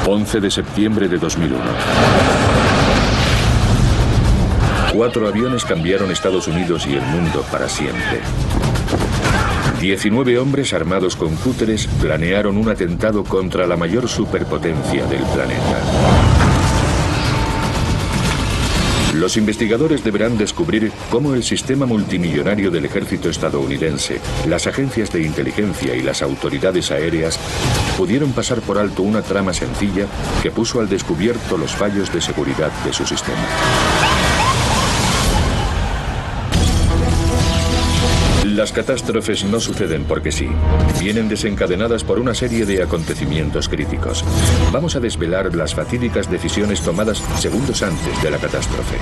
11 de septiembre de 2001. 4 aviones cambiaron Estados Unidos y el mundo para siempre. 19 hombres armados con cúteres planearon un atentado contra la mayor superpotencia del planeta. Los investigadores deberán descubrir cómo el sistema multimillonario del ejército estadounidense, las agencias de inteligencia y las autoridades aéreas pudieron pasar por alto una trama sencilla que puso al descubierto los fallos de seguridad de su sistema. Las catástrofes no suceden porque sí. Vienen desencadenadas por una serie de acontecimientos críticos. Vamos a desvelar las fatídicas decisiones tomadas segundos antes de la catástrofe.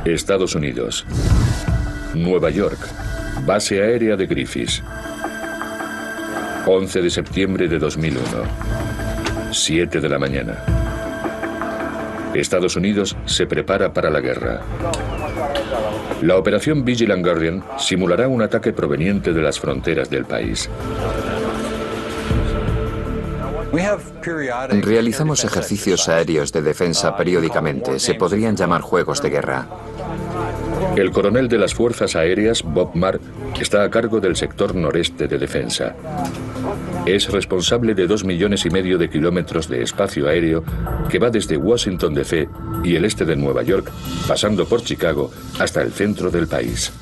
Estados Unidos. Nueva York. Base aérea de Griffith. 11 de septiembre de 2001. 7 de la mañana. Estados Unidos se prepara para la guerra. La operación Vigilant Guardian simulará un ataque proveniente de las fronteras del país. Realizamos ejercicios aéreos de defensa periódicamente. Se podrían llamar juegos de guerra. El coronel de las Fuerzas Aéreas, Bob Marr, está a cargo del sector noreste de defensa. Es responsable de 2,5 millones de kilómetros de espacio aéreo que va desde Washington D.C. y el este de Nueva York, pasando por Chicago, hasta el centro del país.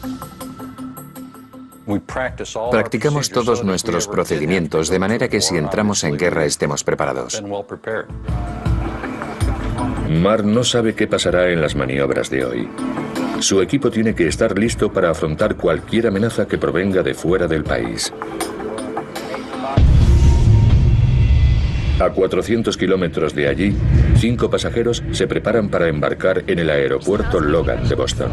Practicamos todos nuestros procedimientos de manera que si entramos en guerra estemos preparados. Marr no sabe qué pasará en las maniobras de hoy. Su equipo tiene que estar listo para afrontar cualquier amenaza que provenga de fuera del país. A 400 kilómetros de allí, 5 pasajeros se preparan para embarcar en el aeropuerto Logan de Boston.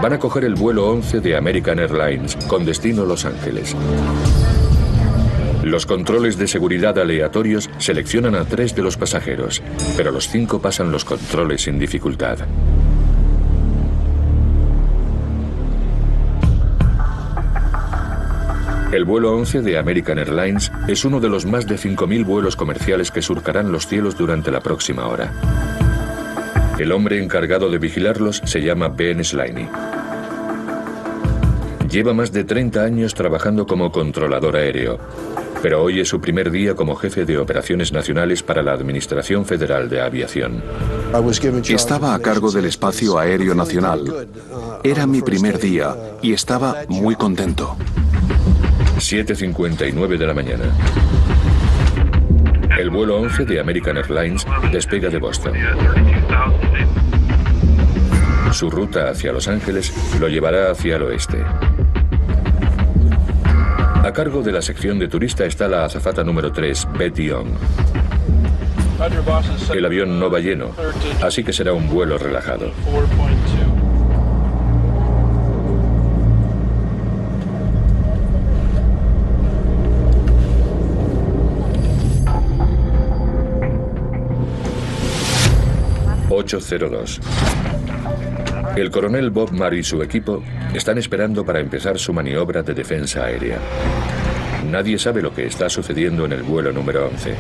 Van a coger el vuelo 11 de American Airlines con destino Los Ángeles. Los controles de seguridad aleatorios seleccionan a 3 de los pasajeros, pero los 5 pasan los controles sin dificultad. El vuelo 11 de American Airlines es uno de los más de 5.000 vuelos comerciales que surcarán los cielos durante la próxima hora. El hombre encargado de vigilarlos se llama Ben Slaney. Lleva más de 30 años trabajando como controlador aéreo, pero hoy es su primer día como jefe de operaciones nacionales para la Administración Federal de Aviación. Estaba a cargo del espacio aéreo nacional. Era mi primer día y estaba muy contento. 7:59 de la mañana. El vuelo 11 de American Airlines despega de Boston. Su ruta hacia Los Ángeles lo llevará hacia el oeste. A cargo de la sección de turista está la azafata número 3, Betty Young. El avión no va lleno, así que será un vuelo relajado. ...8:02. El coronel Bob Marr y su equipo están esperando para empezar su maniobra de defensa aérea. Nadie sabe lo que está sucediendo en el vuelo número 11.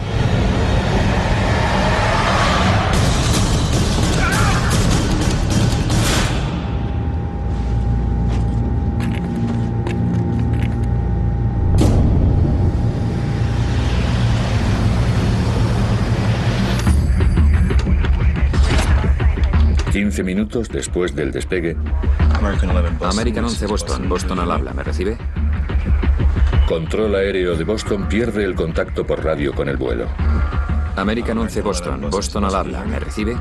Minutos después del despegue. American 11 Boston. Boston al habla. ¿Me recibe? Control aéreo de Boston pierde el contacto por radio con el vuelo. American 11 Boston. Boston al habla. ¿Me recibe?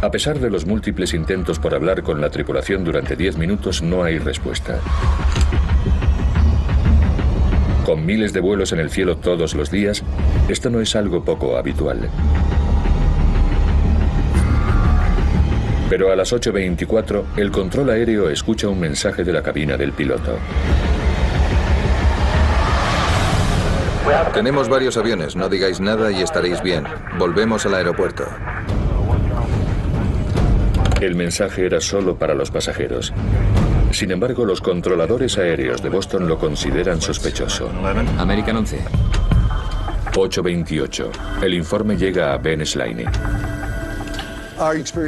A pesar de los múltiples intentos por hablar con la tripulación durante 10 minutos, no hay respuesta. Con miles de vuelos en el cielo todos los días, esto no es algo poco habitual. Pero a las 8:24, el control aéreo escucha un mensaje de la cabina del piloto. Tenemos varios aviones, no digáis nada y estaréis bien. Volvemos al aeropuerto. El mensaje era solo para los pasajeros. Sin embargo, los controladores aéreos de Boston lo consideran sospechoso. American 11. 8:28. El informe llega a Ben Slaney.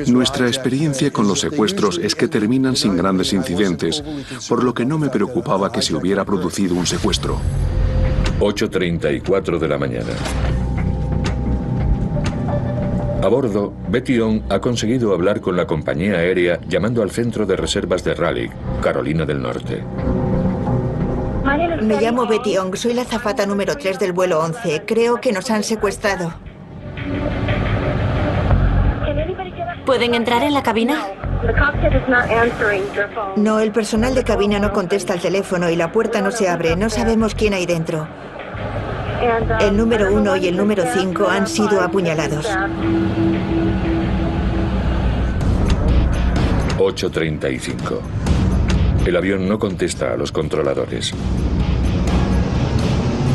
Nuestra experiencia con los secuestros es que terminan sin grandes incidentes, por lo que no me preocupaba que se hubiera producido un secuestro. 8:34 de la mañana. A bordo, Betty Ong ha conseguido hablar con la compañía aérea llamando al centro de reservas de Raleigh, Carolina del Norte. Me llamo Betty Ong, soy la azafata número 3 del vuelo 11. Creo que nos han secuestrado. ¿Pueden entrar en la cabina? No, el personal de cabina no contesta al teléfono y la puerta no se abre. No sabemos quién hay dentro. El número 1 y el número 5 han sido apuñalados. 8:35. El avión no contesta a los controladores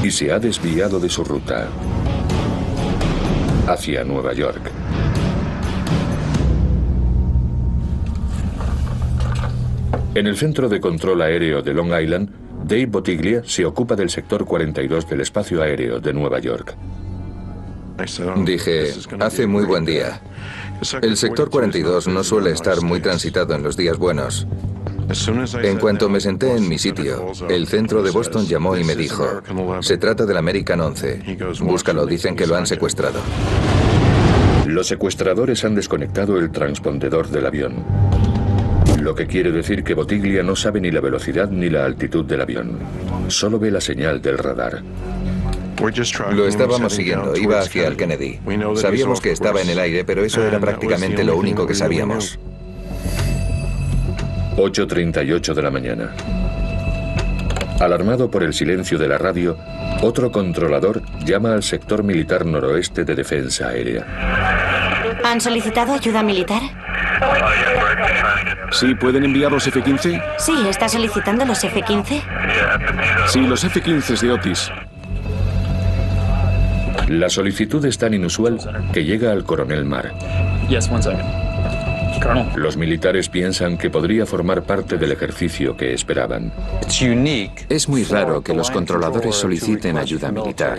y se ha desviado de su ruta hacia Nueva York. En el centro de control aéreo de Long Island, Dave Bottiglia se ocupa del sector 42 del espacio aéreo de Nueva York. Dije, hace muy buen día. El sector 42 no suele estar muy transitado en los días buenos. En cuanto me senté en mi sitio, el centro de Boston llamó y me dijo, se trata del American 11. Búscalo, dicen que lo han secuestrado. Los secuestradores han desconectado el transpondedor del avión, lo que quiere decir que Bottiglia no sabe ni la velocidad ni la altitud del avión. Solo ve la señal del radar. Lo estábamos siguiendo, iba hacia el Kennedy. Sabíamos que estaba en el aire, pero eso era prácticamente lo único que sabíamos. 8:38 de la mañana. Alarmado por el silencio de la radio, otro controlador llama al sector militar noroeste de defensa aérea. ¿Han solicitado ayuda militar? ¿Sí pueden enviar los F-15? Sí, ¿está solicitando los F-15? Sí, los F-15 de Otis. La solicitud es tan inusual que llega al coronel Marr. Los militares piensan que podría formar parte del ejercicio que esperaban. Es muy raro que los controladores soliciten ayuda militar.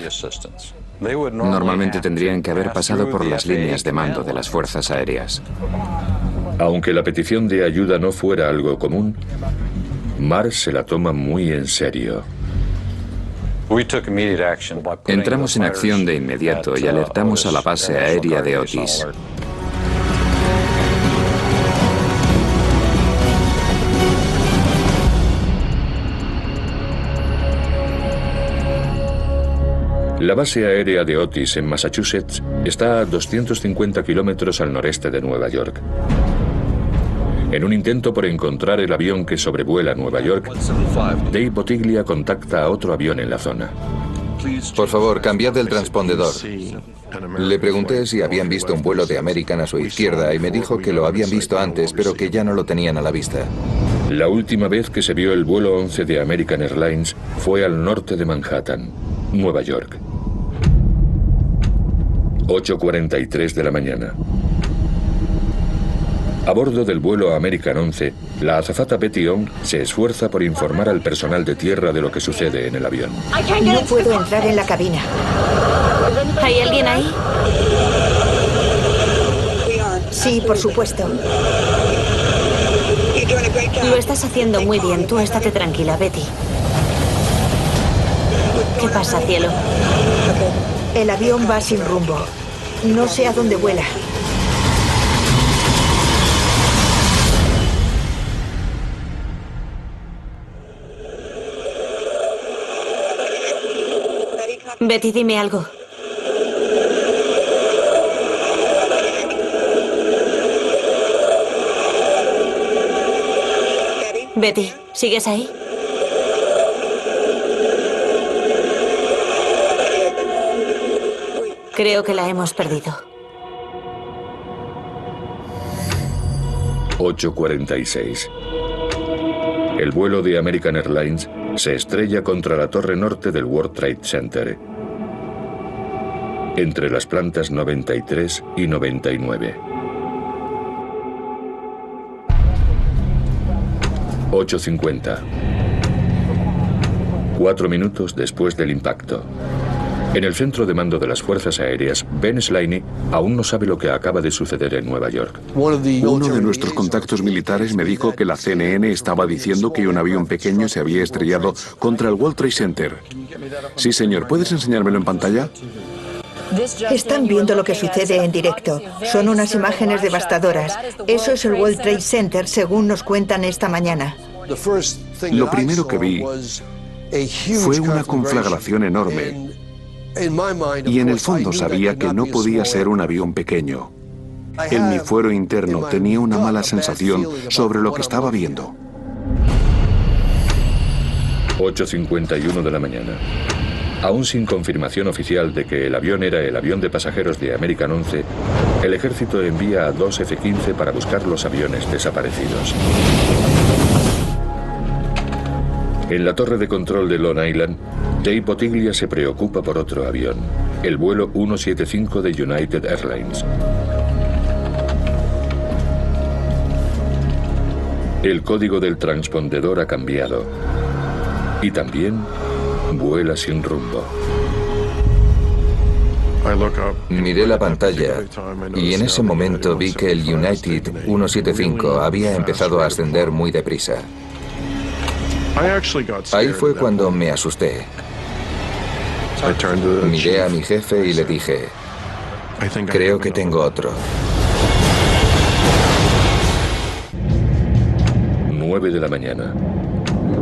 Normalmente tendrían que haber pasado por las líneas de mando de las fuerzas aéreas. Aunque la petición de ayuda no fuera algo común, Marr se la toma muy en serio. Entramos en acción de inmediato y alertamos a la base aérea de Otis. La base aérea de Otis en Massachusetts está a 250 kilómetros al noreste de Nueva York. En un intento por encontrar el avión que sobrevuela Nueva York, Dave Bottiglia contacta a otro avión en la zona. Por favor, cambiad el transpondedor. Le pregunté si habían visto un vuelo de American a su izquierda y me dijo que lo habían visto antes, pero que ya no lo tenían a la vista. La última vez que se vio el vuelo 11 de American Airlines fue al norte de Manhattan, Nueva York. 8:43 de la mañana. A bordo del vuelo American 11, la azafata Betty Ong se esfuerza por informar al personal de tierra de lo que sucede en el avión. No puedo entrar en la cabina. ¿Hay alguien ahí? Sí, por supuesto. Lo estás haciendo muy bien. Tú estate tranquila, Betty. ¿Qué pasa, cielo? El avión va sin rumbo. No sé a dónde vuela. Betty, dime algo. Betty, ¿sigues ahí? Creo que la hemos perdido. 8:46. El vuelo de American Airlines se estrella contra la torre norte del World Trade Center, entre las plantas 93 y 99. 8:50. 4 minutos después del impacto. En el centro de mando de las Fuerzas Aéreas, Ben Slaney aún no sabe lo que acaba de suceder en Nueva York. Uno de nuestros contactos militares me dijo que la CNN estaba diciendo que un avión pequeño se había estrellado contra el World Trade Center. Sí, señor. ¿Puedes enseñármelo en pantalla? Están viendo lo que sucede en directo. Son unas imágenes devastadoras. Eso es el World Trade Center, según nos cuentan esta mañana. Lo primero que vi fue una conflagración enorme. Y en el fondo sabía que no podía ser un avión pequeño. En mi fuero interno tenía una mala sensación sobre lo que estaba viendo. 8:51 de la mañana. Aún sin confirmación oficial de que el avión era el avión de pasajeros de American 11, el ejército envía a 2 F-15 para buscar los aviones desaparecidos. En la torre de control de Long Island, Dave Bottiglia se preocupa por otro avión, el vuelo 175 de United Airlines. El código del transpondedor ha cambiado y también vuela sin rumbo. Miré la pantalla y en ese momento vi que el United 175 había empezado a ascender muy deprisa. Ahí fue cuando me asusté. Miré a mi jefe y le dije, creo que tengo otro. 9 de la mañana.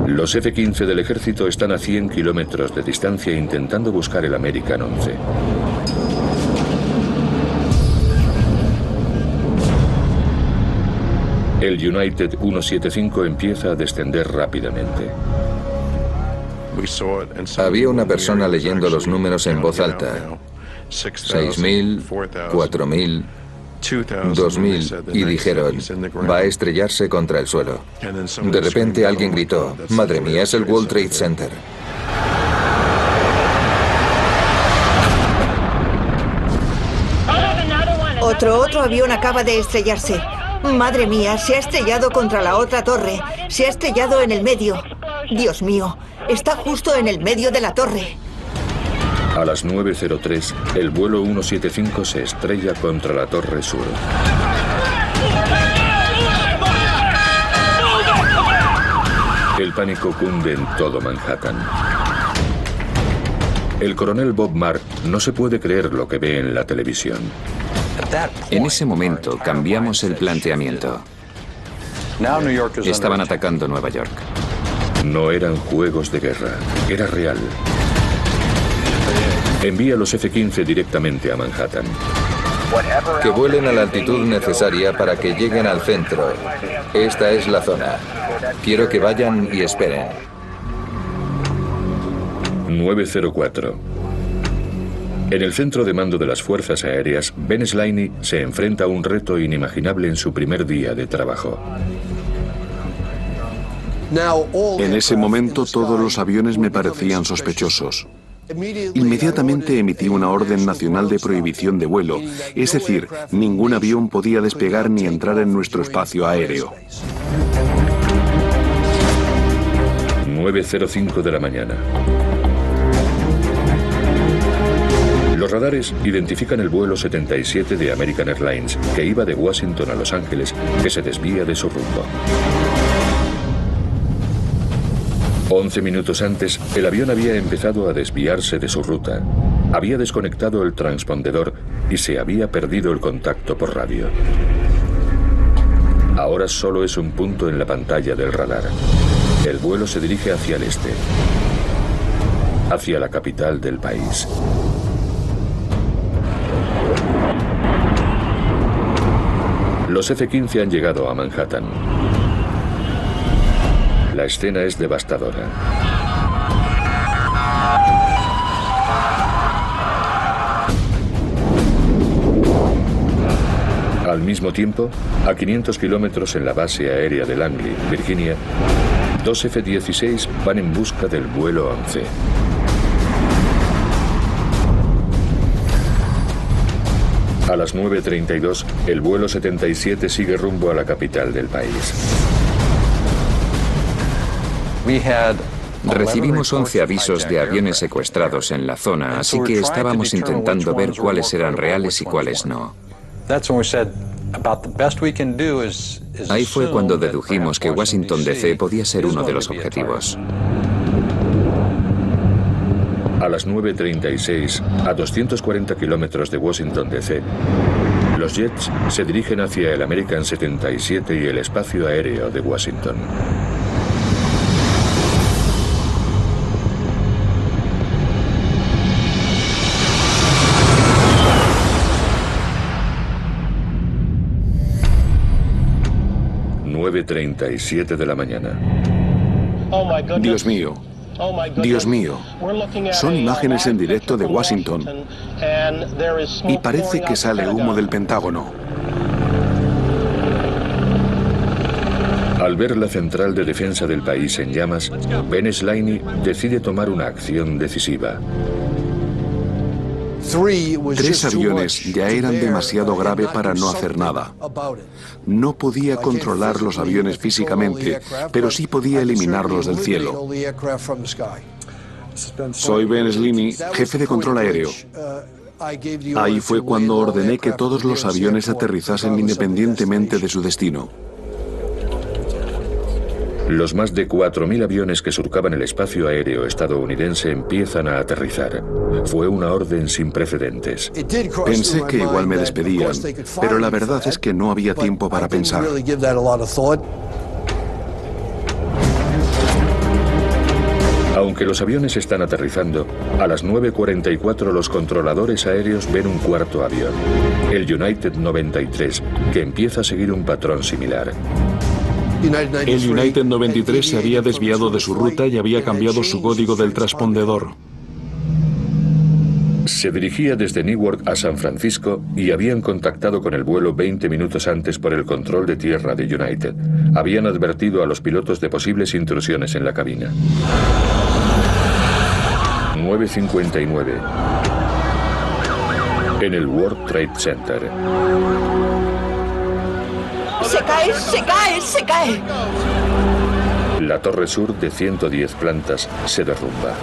Los F-15 del ejército están a 100 kilómetros de distancia intentando buscar el American 11. El United 175 empieza a descender rápidamente. Había una persona leyendo los números en voz alta. 6.000, 4.000, 2.000 y dijeron, va a estrellarse contra el suelo. De repente alguien gritó, madre mía, es el World Trade Center. Otro avión acaba de estrellarse. Madre mía, se ha estrellado contra la otra torre. Se ha estrellado en el medio. Dios mío, está justo en el medio de la torre. A las 9:03, el vuelo 175 se estrella contra la torre sur. El pánico cunde en todo Manhattan. El coronel Bob Marr no se puede creer lo que ve en la televisión. En ese momento cambiamos el planteamiento. Estaban atacando Nueva York. No eran juegos de guerra, era real. Envía los F-15 directamente a Manhattan. Que vuelen a la altitud necesaria para que lleguen al centro. Esta es la zona. Quiero que vayan y esperen. 9:04. En el centro de mando de las Fuerzas Aéreas, Ben Slaney se enfrenta a un reto inimaginable en su primer día de trabajo. En ese momento todos los aviones me parecían sospechosos. Inmediatamente emití una orden nacional de prohibición de vuelo, es decir, ningún avión podía despegar ni entrar en nuestro espacio aéreo. 9:05 de la mañana. Los radares identifican el vuelo 77 de American Airlines, que iba de Washington a Los Ángeles, que se desvía de su rumbo. 11 minutos antes, el avión había empezado a desviarse de su ruta. Había desconectado el transpondedor y se había perdido el contacto por radio. Ahora solo es un punto en la pantalla del radar. El vuelo se dirige hacia el este, hacia la capital del país. Los F-15 han llegado a Manhattan. La escena es devastadora. Al mismo tiempo, a 500 kilómetros en la base aérea de Langley, Virginia, 2 F-16 van en busca del vuelo 11. A las 9:32, el vuelo 77 sigue rumbo a la capital del país. Recibimos 11 avisos de aviones secuestrados en la zona, así que estábamos intentando ver cuáles eran reales y cuáles no. Ahí fue cuando dedujimos que Washington D.C. podía ser uno de los objetivos. A las 9:36, a 240 kilómetros de Washington D.C., los jets se dirigen hacia el American 77 y el espacio aéreo de Washington. ...9:37 de la mañana. Dios mío. Dios mío. Son imágenes en directo de Washington. Y parece que sale humo del Pentágono. Al ver la central de defensa del país en llamas, Ben Slaney decide tomar una acción decisiva. 3 aviones ya eran demasiado grave para no hacer nada. No podía controlar los aviones físicamente, pero sí podía eliminarlos del cielo. Soy Ben Slaney, jefe de control aéreo. Ahí fue cuando ordené que todos los aviones aterrizasen independientemente de su destino. Los más de 4.000 aviones que surcaban el espacio aéreo estadounidense empiezan a aterrizar. Fue una orden sin precedentes. Pensé que igual me despedían, pero la verdad es que no había tiempo para pensar. Aunque los aviones están aterrizando, a las 9:44 los controladores aéreos ven un cuarto avión, el United 93, que empieza a seguir un patrón similar. El United 93 se había desviado de su ruta y había cambiado su código del transpondedor. Se dirigía desde Newark a San Francisco y habían contactado con el vuelo 20 minutos antes por el control de tierra de United. Habían advertido a los pilotos de posibles intrusiones en la cabina. 9:59. En el World Trade Center. ¡Se cae! ¡Se cae! ¡Se cae! La torre sur de 110 plantas se derrumba.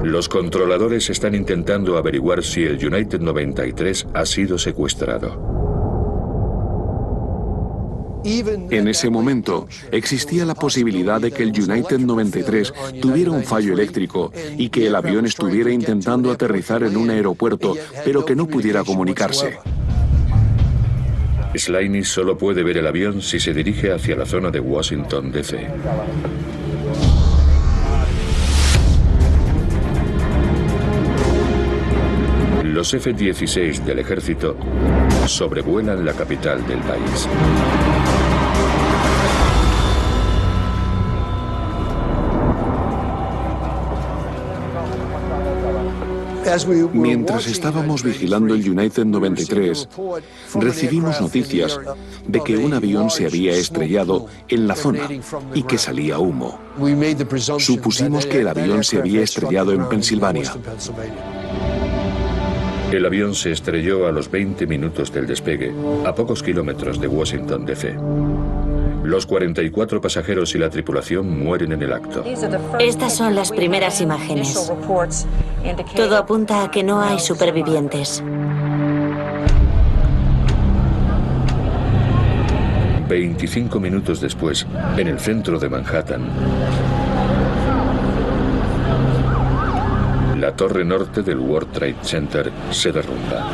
Los controladores están intentando averiguar si el United 93 ha sido secuestrado. En ese momento, existía la posibilidad de que el United 93 tuviera un fallo eléctrico y que el avión estuviera intentando aterrizar en un aeropuerto, pero que no pudiera comunicarse. Slaney solo puede ver el avión si se dirige hacia la zona de Washington, D.C. Los F-16 del ejército sobrevuelan la capital del país. Mientras estábamos vigilando el United 93, recibimos noticias de que un avión se había estrellado en la zona y que salía humo. Supusimos que el avión se había estrellado en Pensilvania. El avión se estrelló a los 20 minutos del despegue, a pocos kilómetros de Washington, D.C. Los 44 pasajeros y la tripulación mueren en el acto. Estas son las primeras imágenes. Todo apunta a que no hay supervivientes. 25 minutos después, en el centro de Manhattan, la torre norte del World Trade Center se derrumba.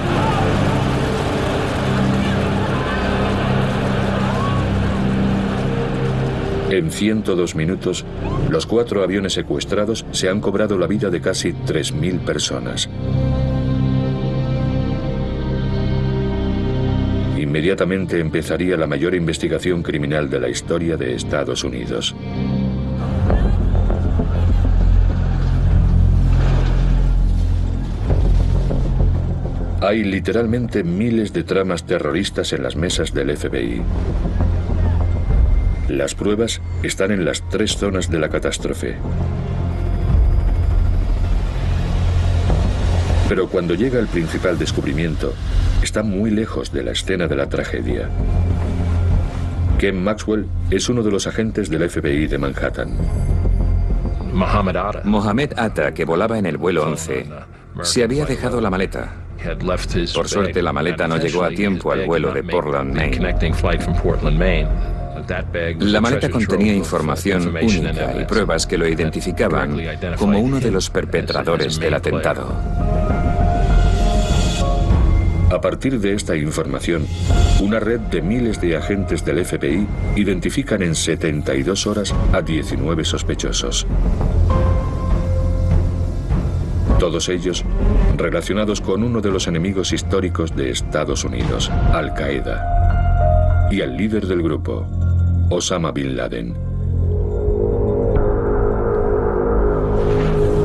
En 102 minutos, los 4 aviones secuestrados se han cobrado la vida de casi 3.000 personas. Inmediatamente empezaría la mayor investigación criminal de la historia de Estados Unidos. Hay literalmente miles de tramas terroristas en las mesas del FBI. Las pruebas están en las 3 zonas de la catástrofe: Pero cuando llega el principal descubrimiento, está muy lejos de la escena de la tragedia. Ken Maxwell es uno de los agentes del FBI de Manhattan. Mohamed Atta, que volaba en el vuelo 11, se había dejado la maleta. Por suerte, la maleta no llegó a tiempo al vuelo de Portland, Maine. La maleta contenía información única y pruebas que lo identificaban como uno de los perpetradores del atentado. A partir de esta información, una red de miles de agentes del FBI identifican en 72 horas a 19 sospechosos. Todos ellos relacionados con uno de los enemigos históricos de Estados Unidos, Al-Qaeda, y al líder del grupo, Osama Bin Laden.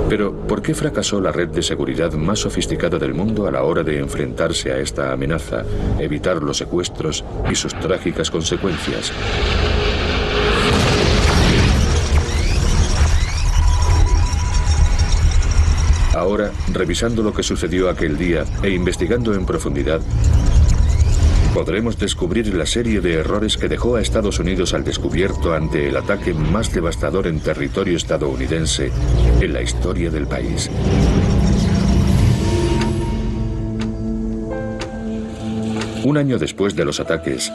Pero, ¿por qué fracasó la red de seguridad más sofisticada del mundo a la hora de enfrentarse a esta amenaza, evitar los secuestros y sus trágicas consecuencias? Ahora, revisando lo que sucedió aquel día e investigando en profundidad, podremos descubrir la serie de errores que dejó a Estados Unidos al descubierto ante el ataque más devastador en territorio estadounidense en la historia del país. Un año después de los ataques,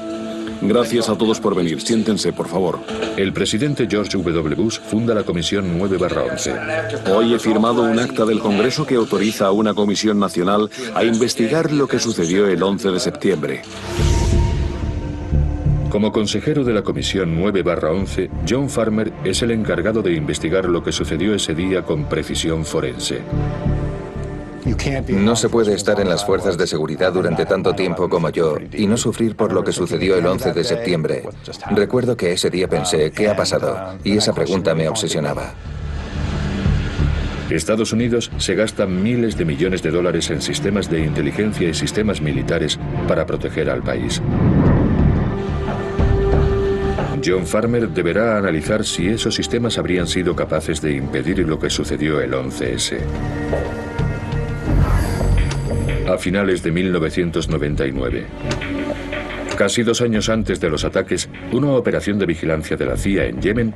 Gracias a todos por venir. Siéntense, por favor. el presidente George W. Bush funda la Comisión 9/11. Hoy he firmado un acta del Congreso que autoriza a una comisión nacional a investigar lo que sucedió el 11 de septiembre. Como consejero de la Comisión 9/11, John Farmer es el encargado de investigar lo que sucedió ese día con precisión forense. No se puede estar en las fuerzas de seguridad durante tanto tiempo como yo y no sufrir por lo que sucedió el 11 de septiembre. Recuerdo que ese día pensé, ¿qué ha pasado? Y esa pregunta me obsesionaba. Estados Unidos se gasta miles de millones de dólares en sistemas de inteligencia y sistemas militares para proteger al país. John Farmer deberá analizar si esos sistemas habrían sido capaces de impedir lo que sucedió el 11S. A finales de 1999. Casi 2 años antes de los ataques, una operación de vigilancia de la CIA en Yemen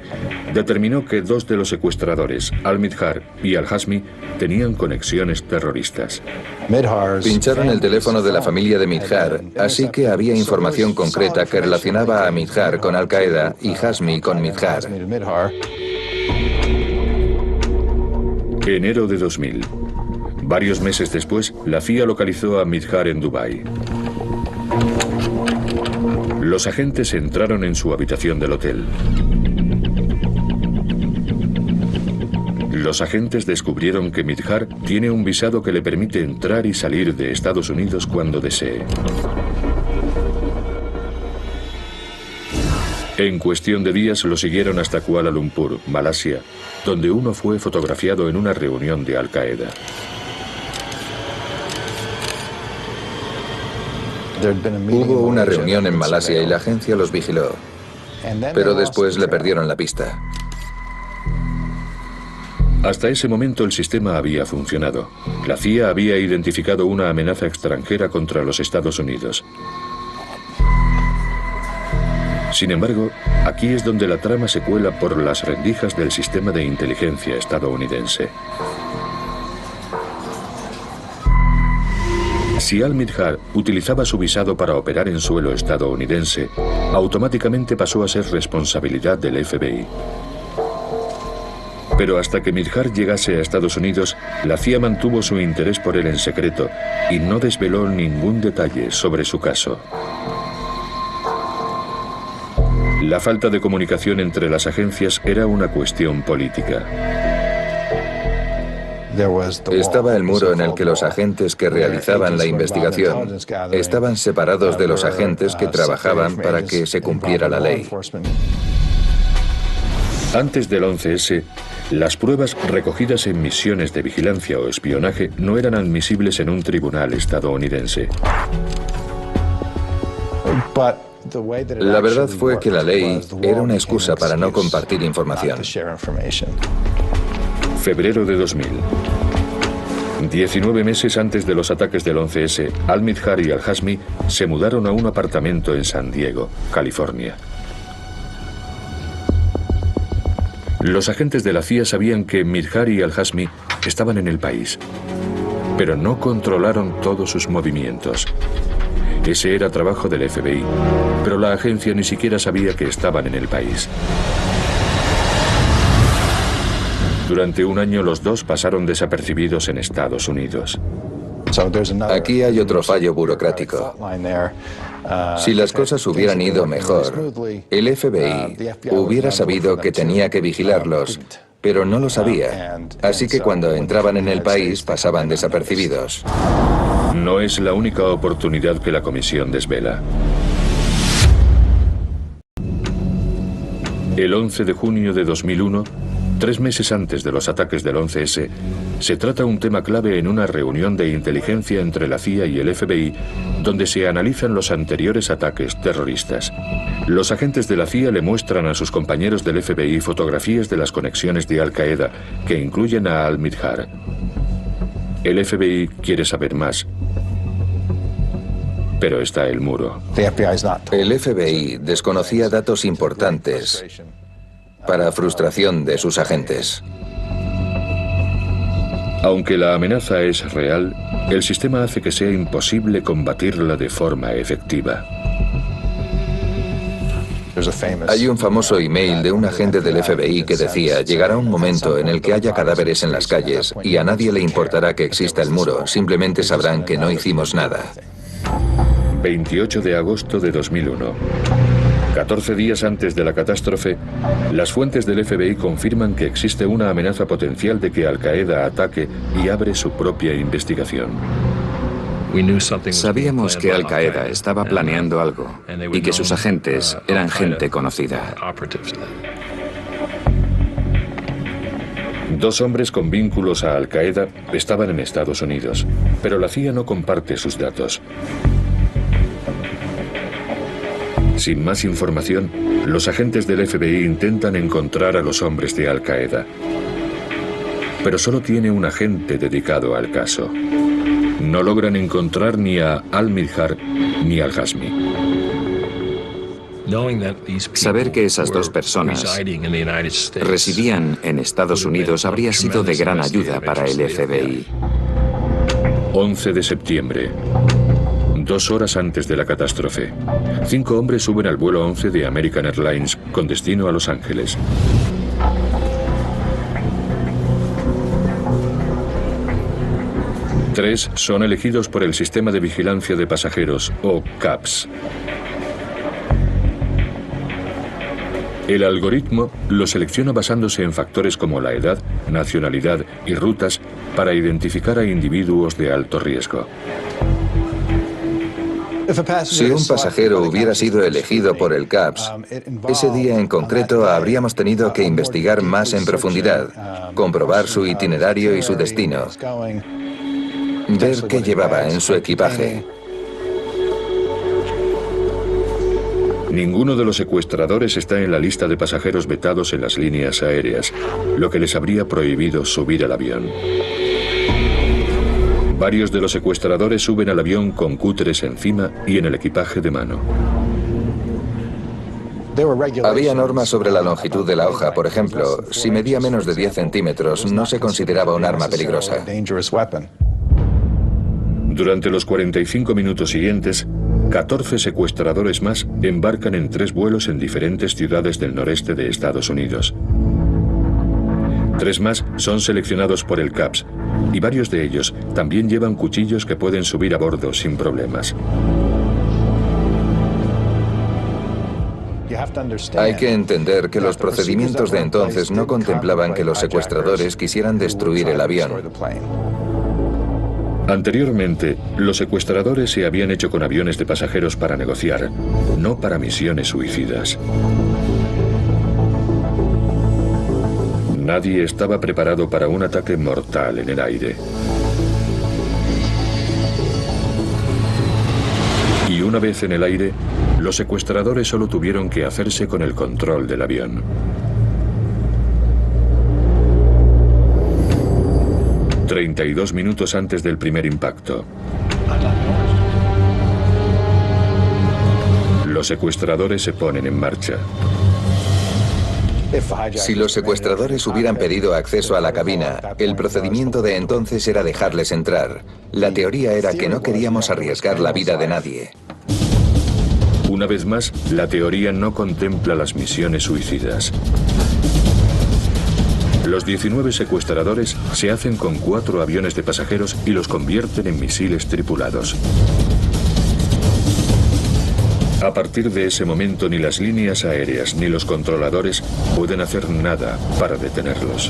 determinó que 2 de los secuestradores, Al-Midhar y Al-Hazmi, tenían conexiones terroristas. Pincharon el teléfono de la familia de Midhar, así que había información concreta que relacionaba a Midhar con Al-Qaeda y Hazmi con Midhar. Enero de 2000. Varios meses después, la CIA localizó a Midhar en Dubái. Los agentes entraron en su habitación del hotel. Los agentes descubrieron que Midhar tiene un visado que le permite entrar y salir de Estados Unidos cuando desee. En cuestión de días lo siguieron hasta Kuala Lumpur, Malasia, donde uno fue fotografiado en una reunión de Al-Qaeda. Hubo una reunión en Malasia y la agencia los vigiló, pero después le perdieron la pista. Hasta ese momento el sistema había funcionado. La CIA había identificado una amenaza extranjera contra los Estados Unidos. Sin embargo, aquí es donde la trama se cuela por las rendijas del sistema de inteligencia estadounidense. Si Al-Midhar utilizaba su visado para operar en suelo estadounidense, automáticamente pasó a ser responsabilidad del FBI. Pero hasta que Midhar llegase a Estados Unidos, la CIA mantuvo su interés por él en secreto y no desveló ningún detalle sobre su caso. La falta de comunicación entre las agencias era una cuestión política. Estaba el muro en el que los agentes que realizaban la investigación estaban separados de los agentes que trabajaban para que se cumpliera la ley. Antes del 11S, las pruebas recogidas en misiones de vigilancia o espionaje no eran admisibles en un tribunal estadounidense. La verdad fue que la ley era una excusa para no compartir información. Febrero de 2000. 19 meses antes de los ataques del 11S, Al-Midhar y Al-Hazmi se mudaron a un apartamento en San Diego, California. Los agentes de la CIA sabían que Midhar y Al-Hazmi estaban en el país, pero no controlaron todos sus movimientos. Ese era trabajo del FBI, pero la agencia ni siquiera sabía que estaban en el país. Durante un año los dos pasaron desapercibidos en Estados Unidos. Aquí hay otro fallo burocrático. Si las cosas hubieran ido mejor, el FBI hubiera sabido que tenía que vigilarlos, pero no lo sabía. Así que cuando entraban en el país pasaban desapercibidos. No es la única oportunidad que la comisión desvela. El 11 de junio de 2001, 3 meses antes de los ataques del 11S, se trata un tema clave en una reunión de inteligencia entre la CIA y el FBI, donde se analizan los anteriores ataques terroristas. Los agentes de la CIA le muestran a sus compañeros del FBI fotografías de las conexiones de Al-Qaeda, que incluyen a Al-Midhar. El FBI quiere saber más, pero está el muro. El FBI desconocía datos importantes para frustración de sus agentes. Aunque la amenaza es real, el sistema hace que sea imposible combatirla de forma efectiva. Hay un famoso email de un agente del FBI que decía: llegará un momento en el que haya cadáveres en las calles y a nadie le importará que exista el muro, simplemente sabrán que no hicimos nada. 28 de agosto de 2001. 14 días antes de la catástrofe, las fuentes del FBI confirman que existe una amenaza potencial de que Al-Qaeda ataque y abre su propia investigación. Sabíamos que Al-Qaeda estaba planeando algo y que sus agentes eran gente conocida. 2 hombres con vínculos a Al-Qaeda estaban en Estados Unidos, pero la CIA no comparte sus datos. Sin más información, los agentes del FBI intentan encontrar a los hombres de Al-Qaeda. Pero solo tiene un agente dedicado al caso. No logran encontrar ni a Al-Midhar ni a Al-Hazmi. Saber que esas 2 personas residían en Estados Unidos habría sido de gran ayuda para el FBI. 11 de septiembre. 2 horas antes de la catástrofe, 5 hombres suben al vuelo 11 de American Airlines con destino a Los Ángeles. Tres son elegidos por el Sistema de Vigilancia de Pasajeros, o CAPS. El algoritmo lo selecciona basándose en factores como la edad, nacionalidad y rutas para identificar a individuos de alto riesgo. Si un pasajero hubiera sido elegido por el CAPS, ese día en concreto habríamos tenido que investigar más en profundidad, comprobar su itinerario y su destino, ver qué llevaba en su equipaje. Ninguno de los secuestradores está en la lista de pasajeros vetados en las líneas aéreas, lo que les habría prohibido subir al avión. Varios de los secuestradores suben al avión con cúteres encima y en el equipaje de mano. Había normas sobre la longitud de la hoja. Por ejemplo, si medía menos de 10 centímetros, no se consideraba un arma peligrosa. Durante los 45 minutos siguientes, 14 secuestradores más embarcan en 3 vuelos en diferentes ciudades del noreste de Estados Unidos. 3 más son seleccionados por el CAPS, y varios de ellos también llevan cuchillos que pueden subir a bordo sin problemas. Hay que entender que los procedimientos de entonces no contemplaban que los secuestradores quisieran destruir el avión. Anteriormente, los secuestradores se habían hecho con aviones de pasajeros para negociar, no para misiones suicidas. Nadie estaba preparado para un ataque mortal en el aire. Y una vez en el aire, los secuestradores solo tuvieron que hacerse con el control del avión. 32 minutos antes del primer impacto. Los secuestradores se ponen en marcha. Si los secuestradores hubieran pedido acceso a la cabina, el procedimiento de entonces era dejarles entrar. La teoría era que no queríamos arriesgar la vida de nadie. Una vez más, la teoría no contempla las misiones suicidas. Los 19 secuestradores se hacen con 4 aviones de pasajeros y los convierten en misiles tripulados. A partir de ese momento, ni las líneas aéreas ni los controladores pueden hacer nada para detenerlos.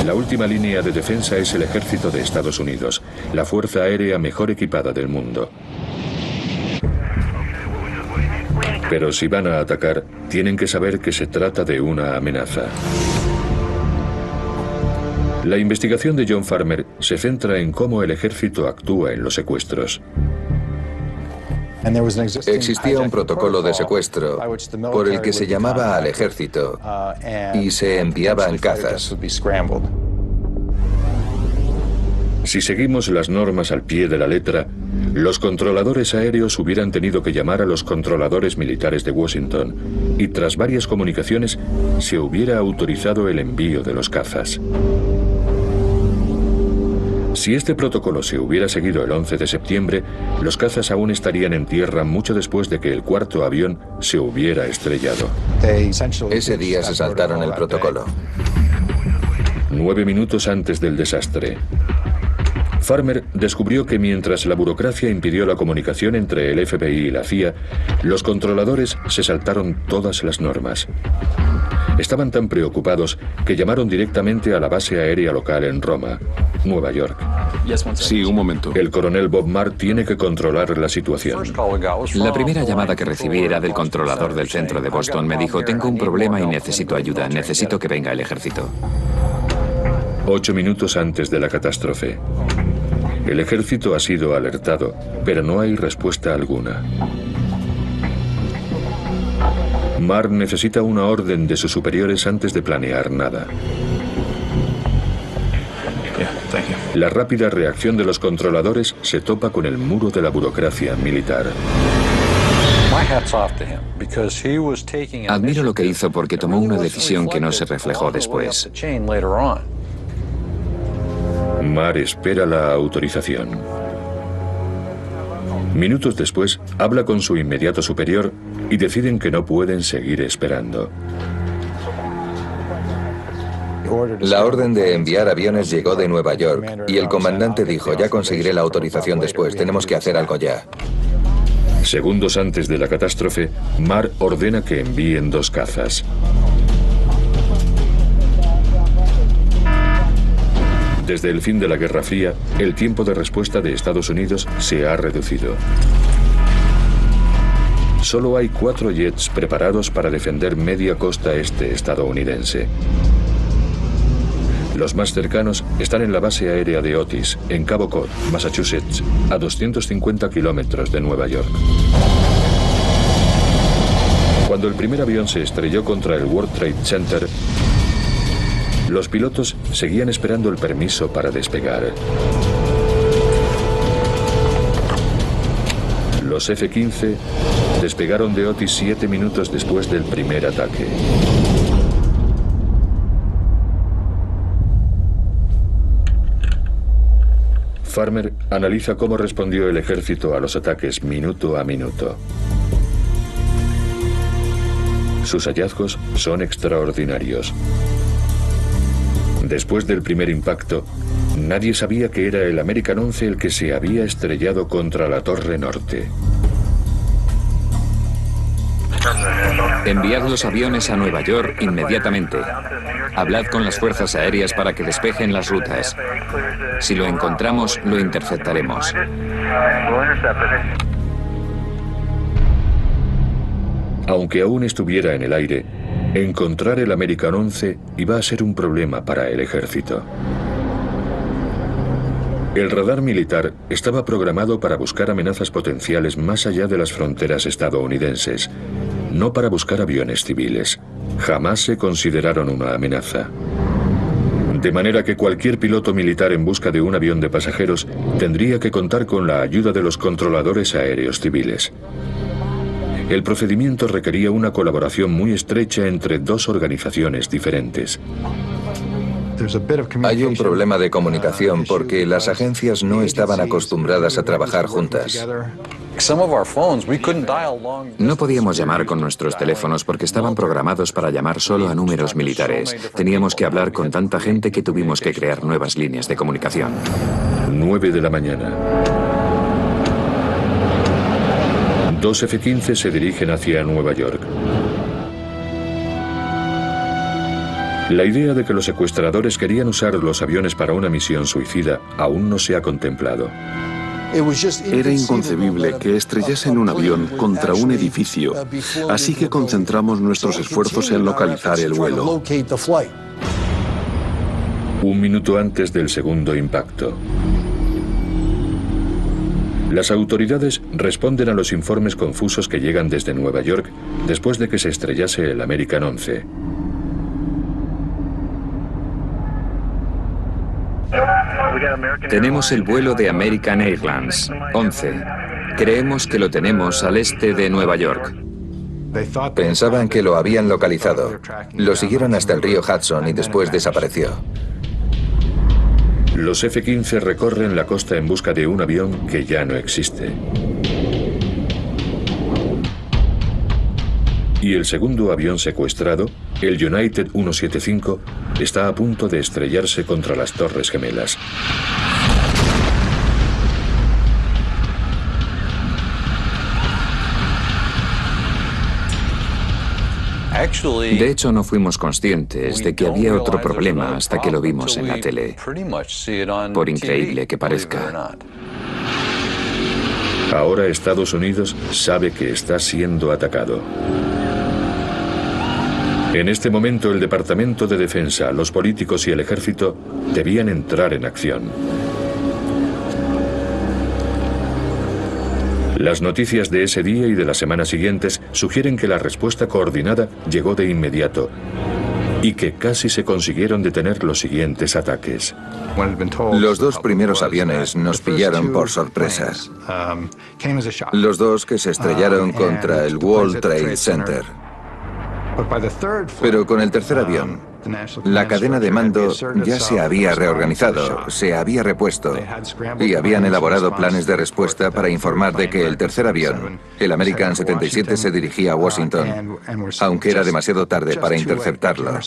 La última línea de defensa es el ejército de Estados Unidos, la fuerza aérea mejor equipada del mundo. Pero si van a atacar, tienen que saber que se trata de una amenaza. La investigación de John Farmer se centra en cómo el ejército actúa en los secuestros. Existía un protocolo de secuestro por el que se llamaba al ejército y se enviaban cazas. Si seguimos las normas al pie de la letra, los controladores aéreos hubieran tenido que llamar a los controladores militares de Washington y tras varias comunicaciones se hubiera autorizado el envío de los cazas. Si este protocolo se hubiera seguido el 11 de septiembre, los cazas aún estarían en tierra mucho después de que el cuarto avión se hubiera estrellado. Ese día se saltaron el protocolo. 9 minutos antes del desastre. Farmer descubrió que mientras la burocracia impidió la comunicación entre el FBI y la CIA, los controladores se saltaron todas las normas. Estaban tan preocupados que llamaron directamente a la base aérea local en Roma, Nueva York. Sí, un momento. El coronel Bob Marr tiene que controlar la situación. La primera llamada que recibí era del controlador del centro de Boston. Me dijo, tengo un problema y necesito ayuda, necesito que venga el ejército. 8 minutos antes de la catástrofe. El ejército ha sido alertado, pero no hay respuesta alguna. Marr necesita una orden de sus superiores antes de planear nada. La rápida reacción de los controladores se topa con el muro de la burocracia militar. Admiro lo que hizo porque tomó una decisión que no se reflejó después. Marr espera la autorización. Minutos después, habla con su inmediato superior y deciden que no pueden seguir esperando. La orden de enviar aviones llegó de Nueva York y el comandante dijo, ya conseguiré la autorización después, tenemos que hacer algo ya. Segundos antes de la catástrofe, Marr ordena que envíen 2 cazas. Desde el fin de la Guerra Fría, el tiempo de respuesta de Estados Unidos se ha reducido. Solo hay 4 jets preparados para defender media costa este estadounidense. Los más cercanos están en la base aérea de Otis, en Cabo Cod, Massachusetts, a 250 kilómetros de Nueva York. Cuando el primer avión se estrelló contra el World Trade Center, los pilotos seguían esperando el permiso para despegar. Los F-15 despegaron de Otis 7 minutos después del primer ataque. Farmer analiza cómo respondió el ejército a los ataques minuto a minuto. Sus hallazgos son extraordinarios. Después del primer impacto, nadie sabía que era el American 11 el que se había estrellado contra la Torre Norte. Enviad los aviones a Nueva York inmediatamente. Hablad con las fuerzas aéreas para que despejen las rutas. Si lo encontramos, lo interceptaremos. Aunque aún estuviera en el aire, encontrar el American 11 iba a ser un problema para el ejército. El radar militar estaba programado para buscar amenazas potenciales más allá de las fronteras estadounidenses, no para buscar aviones civiles. Jamás se consideraron una amenaza. De manera que cualquier piloto militar en busca de un avión de pasajeros tendría que contar con la ayuda de los controladores aéreos civiles. El procedimiento requería una colaboración muy estrecha entre dos organizaciones diferentes. Hay un problema de comunicación porque las agencias no estaban acostumbradas a trabajar juntas. No podíamos llamar con nuestros teléfonos porque estaban programados para llamar solo a números militares. Teníamos que hablar con tanta gente que tuvimos que crear nuevas líneas de comunicación. 9 de la mañana. Dos F-15 se dirigen hacia Nueva York. La idea de que los secuestradores querían usar los aviones para una misión suicida aún no se ha contemplado. Era inconcebible que estrellasen un avión contra un edificio, así que concentramos nuestros esfuerzos en localizar el vuelo. Un minuto antes del segundo impacto. Las autoridades responden a los informes confusos que llegan desde Nueva York después de que se estrellase el American 11. Tenemos el vuelo de American Airlines, 11. Creemos que lo tenemos al este de Nueva York. Pensaban que lo habían localizado. Lo siguieron hasta el río Hudson y después desapareció. Los F-15 recorren la costa en busca de un avión que ya no existe. Y el segundo avión secuestrado, el United 175, está a punto de estrellarse contra las Torres Gemelas. De hecho, no fuimos conscientes de que había otro problema hasta que lo vimos en la tele, por increíble que parezca. Ahora Estados Unidos sabe que está siendo atacado. En este momento el Departamento de Defensa, los políticos y el ejército debían entrar en acción. Las noticias de ese día y de las semanas siguientes sugieren que la respuesta coordinada llegó de inmediato y que casi se consiguieron detener los siguientes ataques. Los dos primeros aviones nos pillaron por sorpresa. Los dos que se estrellaron contra el World Trade Center. Pero con el tercer avión, la cadena de mando ya se había reorganizado, se había repuesto y habían elaborado planes de respuesta para informar de que el tercer avión, el American 77, se dirigía a Washington, aunque era demasiado tarde para interceptarlo.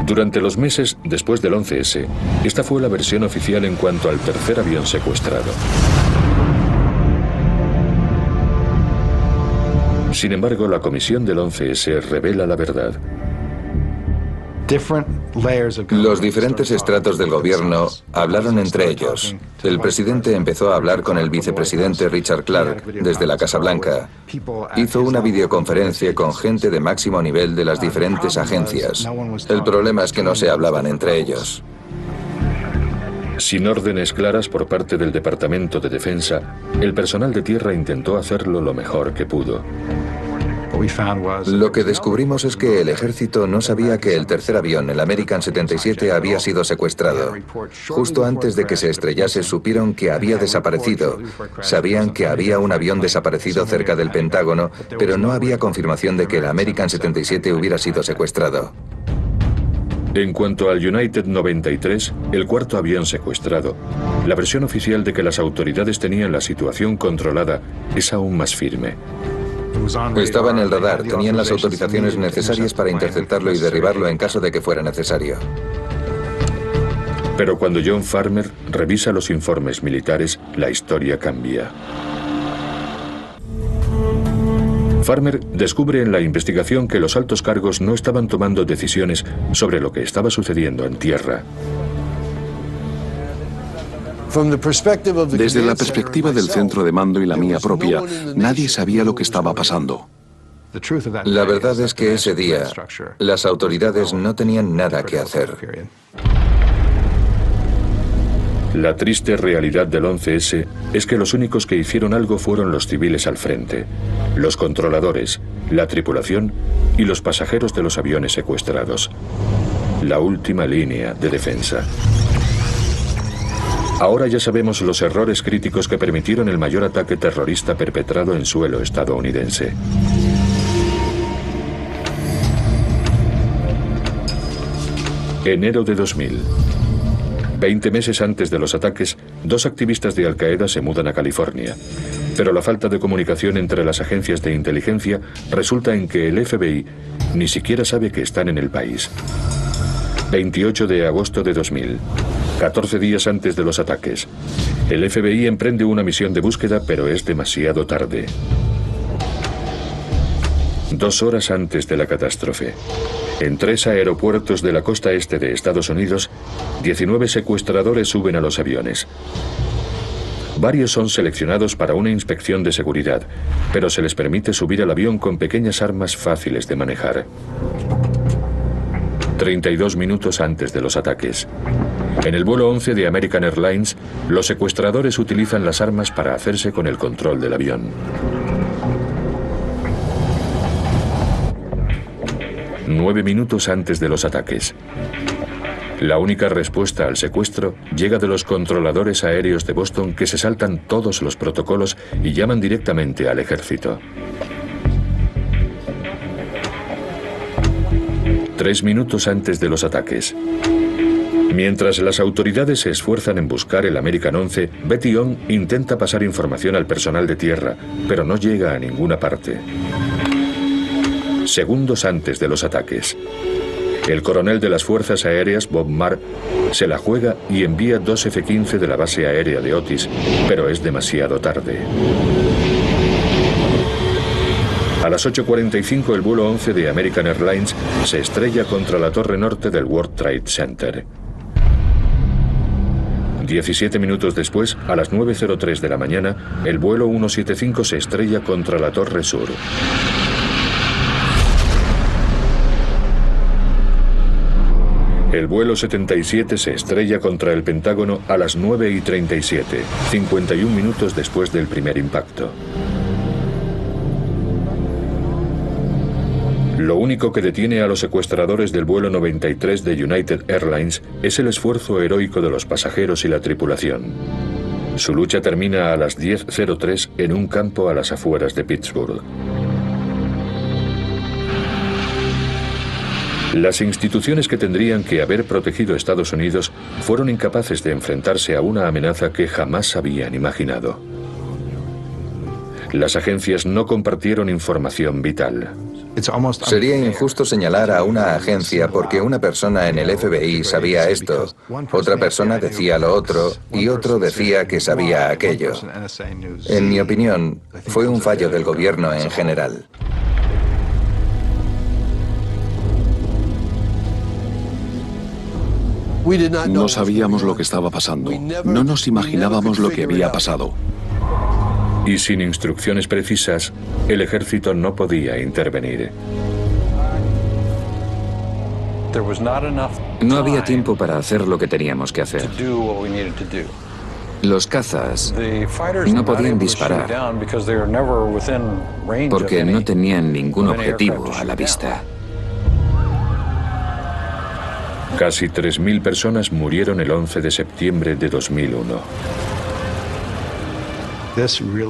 Durante los meses después del 11S, esta fue la versión oficial en cuanto al tercer avión secuestrado. Sin embargo, la comisión del 11S revela la verdad. Los diferentes estratos del gobierno hablaron entre ellos. El presidente empezó a hablar con el vicepresidente Richard Clark desde la Casa Blanca. Hizo una videoconferencia con gente de máximo nivel de las diferentes agencias. El problema es que no se hablaban entre ellos. Sin órdenes claras por parte del Departamento de Defensa, el personal de tierra intentó hacerlo lo mejor que pudo. Lo que descubrimos es que el ejército no sabía que el tercer avión, el American 77, había sido secuestrado. Justo antes de que se estrellase supieron que había desaparecido. Sabían que había un avión desaparecido cerca del Pentágono, pero no había confirmación de que el American 77 hubiera sido secuestrado. En cuanto al United 93, el cuarto avión secuestrado, la versión oficial de que las autoridades tenían la situación controlada es aún más firme. Estaba en el radar, tenían las autorizaciones necesarias para interceptarlo y derribarlo en caso de que fuera necesario. Pero cuando John Farmer revisa los informes militares, la historia cambia. Farmer descubre en la investigación que los altos cargos no estaban tomando decisiones sobre lo que estaba sucediendo en tierra. Desde la perspectiva del centro de mando y la mía propia, nadie sabía lo que estaba pasando. La verdad es que ese día, las autoridades no tenían nada que hacer. La triste realidad del 11S es que los únicos que hicieron algo fueron los civiles al frente, los controladores, la tripulación y los pasajeros de los aviones secuestrados. la última línea de defensa. Ahora ya sabemos los errores críticos que permitieron el mayor ataque terrorista perpetrado en suelo estadounidense. Enero de 2000. 20 meses antes de los ataques, 2 activistas de Al-Qaeda se mudan a California. Pero la falta de comunicación entre las agencias de inteligencia resulta en que el FBI ni siquiera sabe que están en el país. 28 de agosto de 2000. 14 días antes de los ataques. El FBI emprende una misión de búsqueda, pero es demasiado tarde. 2 horas antes de la catástrofe. En 3 aeropuertos de la costa este de Estados Unidos, 19 secuestradores suben a los aviones. Varios son seleccionados para una inspección de seguridad, pero se les permite subir al avión con pequeñas armas fáciles de manejar. 32 minutos antes de los ataques. En el vuelo 11 de American Airlines, los secuestradores utilizan las armas para hacerse con el control del avión. 9 minutos antes de los ataques. La única respuesta al secuestro llega de los controladores aéreos de Boston, que se saltan todos los protocolos y llaman directamente al ejército. 3 minutos antes de los ataques. Mientras las autoridades se esfuerzan en buscar el American 11, Betty Ong intenta pasar información al personal de tierra, pero no llega a ninguna parte. Segundos antes de los ataques. El coronel de las Fuerzas Aéreas, Bob Marr, se la juega y envía 2 F-15 de la base aérea de Otis, pero es demasiado tarde. A las 8:45 el vuelo 11 de American Airlines se estrella contra la torre norte del World Trade Center. 17 minutos después, a las 9:03 de la mañana, el vuelo 175 se estrella contra la torre sur. El vuelo 77 se estrella contra el Pentágono a las 9:37, 51 minutos después del primer impacto. Lo único que detiene a los secuestradores del vuelo 93 de United Airlines es el esfuerzo heroico de los pasajeros y la tripulación. Su lucha termina a las 10:03 en un campo a las afueras de Pittsburgh. Las instituciones que tendrían que haber protegido a Estados Unidos fueron incapaces de enfrentarse a una amenaza que jamás habían imaginado. Las agencias no compartieron información vital. Sería injusto señalar a una agencia porque una persona en el FBI sabía esto, otra persona decía lo otro y otro decía que sabía aquello. En mi opinión, fue un fallo del gobierno en general. No sabíamos lo que estaba pasando. No nos imaginábamos lo que había pasado. Y sin instrucciones precisas, el ejército no podía intervenir. No había tiempo para hacer lo que teníamos que hacer. Los cazas no podían disparar porque no tenían ningún objetivo a la vista. Casi 3.000 personas murieron el 11 de septiembre de 2001.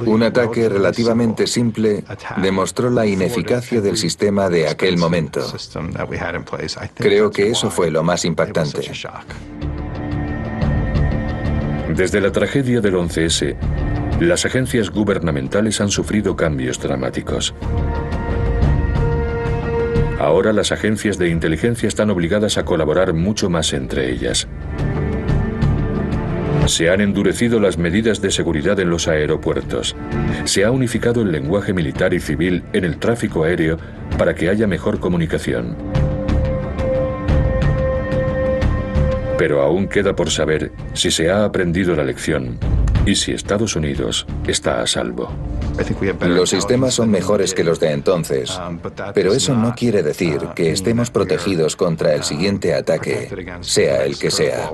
Un ataque relativamente simple demostró la ineficacia del sistema de aquel momento. Creo que eso fue lo más impactante. Desde la tragedia del 11S, las agencias gubernamentales han sufrido cambios dramáticos. Ahora las agencias de inteligencia están obligadas a colaborar mucho más entre ellas. Se han endurecido las medidas de seguridad en los aeropuertos. Se ha unificado el lenguaje militar y civil en el tráfico aéreo para que haya mejor comunicación. Pero aún queda por saber si se ha aprendido la lección y si Estados Unidos está a salvo. Los sistemas son mejores que los de entonces, pero eso no quiere decir que estemos protegidos contra el siguiente ataque, sea el que sea.